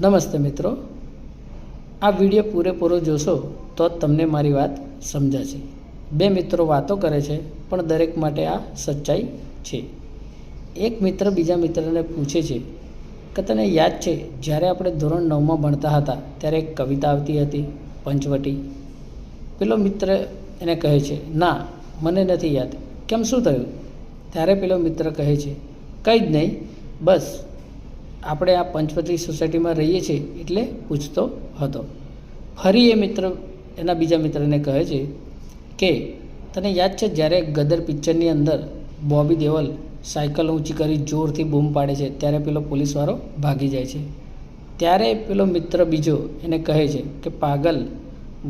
નમસ્તે મિત્રો, આ વિડીયો પૂરેપૂરો જોશો તો જ તમને મારી વાત સમજાશે. બે મિત્રો વાતો કરે છે પણ દરેક માટે આ સચ્ચાઈ છે. એક મિત્ર બીજા મિત્રને પૂછે છે કે તને યાદ છે જ્યારે આપણે ધોરણ 9માં ભણતા હતા ત્યારે એક કવિતા આવતી હતી પંચવટી. પેલો મિત્ર એને કહે છે, ના મને નથી યાદ, કેમ શું થયું? ત્યારે પેલો મિત્ર કહે છે, કંઈ જ નહીં, બસ આપણે આ પંચવટી સોસાયટીમાં રહીએ છીએ એટલે પૂછતો હતો. ફરી એ મિત્ર એના બીજા મિત્રને કહે છે કે તને યાદ છે જ્યારે ગદર પિક્ચરની અંદર બોબી દેઓલ સાયકલ ઊંચી કરી જોરથી બૂમ પાડે છે ત્યારે પેલો પોલીસવાળો ભાગી જાય છે. ત્યારે પેલો મિત્ર બીજો એને કહે છે કે પાગલ,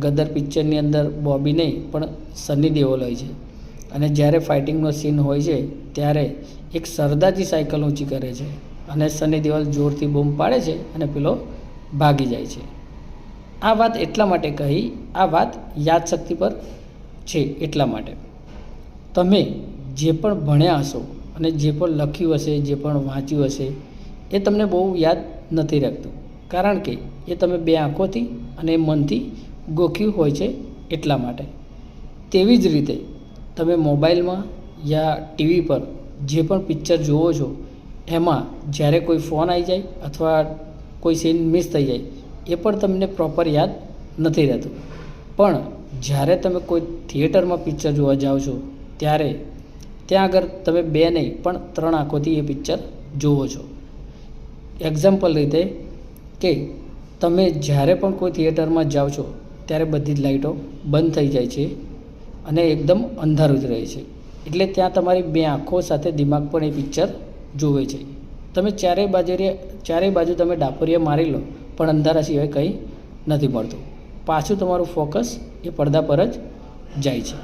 ગદર પિક્ચરની અંદર બોબી નહીં પણ સની દેઓલ હોય છે, અને જ્યારે ફાઇટિંગનો સીન હોય છે ત્યારે એક સરદારજી સાયકલ ઊંચી કરે છે અને સની દેઓલ જોરથી બૂમ પાડે છે અને પેલો ભાગી જાય છે. આ વાત એટલા માટે કહી, આ વાત યાદશક્તિ પર છે એટલા માટે. તમે જે પણ ભણ્યા હશો અને જે પણ લખ્યું હશે, જે પણ વાંચ્યું હશે, એ તમને બહુ યાદ નથી રાખતું, કારણ કે એ તમે બે આંખોથી અને મનથી ગોખ્યું હોય છે એટલા માટે. તેવી જ રીતે તમે મોબાઈલમાં યા ટીવી પર જે પણ પિક્ચર જુઓ છો એમાં જ્યારે કોઈ ફોન આવી જાય અથવા કોઈ સીન મિસ થઈ જાય એ પણ તમને પ્રોપર યાદ નથી રહેતું. પણ જ્યારે તમે કોઈ થિયેટરમાં પિક્ચર જોવા જાઓ છો ત્યારે ત્યાં આગળ તમે બે નહીં પણ 3 આંખોથી એ પિક્ચર જુઓ છો. એક્ઝામ્પલ રીતે કે તમે જ્યારે પણ કોઈ થિયેટરમાં જાઓ છો ત્યારે બધી જ લાઇટો બંધ થઈ જાય છે અને એકદમ અંધારું જ રહે છે, એટલે ત્યાં તમારી બે આંખો સાથે દિમાગ પણ એ પિક્ચર જુએ છે. તમે ચારેય બાજુ તમે ડાપોરિયા મારી લો પણ અંધારા સિવાય કંઈ નથી મળતું. પાછું તમારું ફોકસ એ પડદા પર જ જાય છે.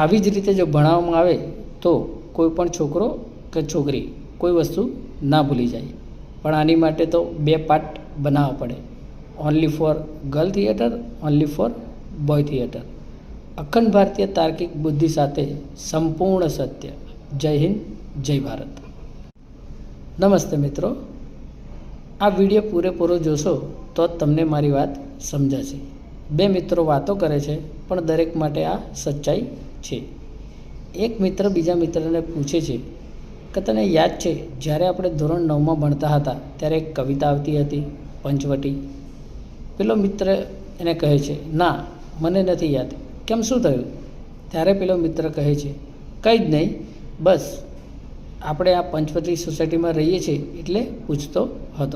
આવી જ રીતે જો ભણાવવામાં આવે તો કોઈ પણ છોકરો કે છોકરી કોઈ વસ્તુ ના ભૂલી જાય. પણ આની માટે તો 2 પાર્ટ બનાવવા પડે, only for girl theatre, only for boy theatre. અખંડ ભારતીય તાર્કિક બુદ્ધિ સાથે સંપૂર્ણ સત્ય. જય હિન્દ, જય ભારત. નમસ્તે મિત્રો, આ વિડીયો પૂરેપૂરો જોશો તો જ તમને મારી વાત સમજાશે. બે મિત્રો વાતો કરે છે પણ દરેક માટે આ સચ્ચાઈ છે. એક મિત્ર બીજા મિત્રને પૂછે છે કે તને યાદ છે જ્યારે આપણે ધોરણ 9માં ભણતા હતા ત્યારે એક કવિતા આવતી હતી પંચવટી. પેલો મિત્ર એને કહે છે, ના મને નથી યાદ, કેમ શું થયું? ત્યારે પેલો મિત્ર કહે છે, કંઈ જ નહીં, બસ આપણે આ પંચવટી સોસાયટીમાં રહીએ છીએ એટલે પૂછતો હતો.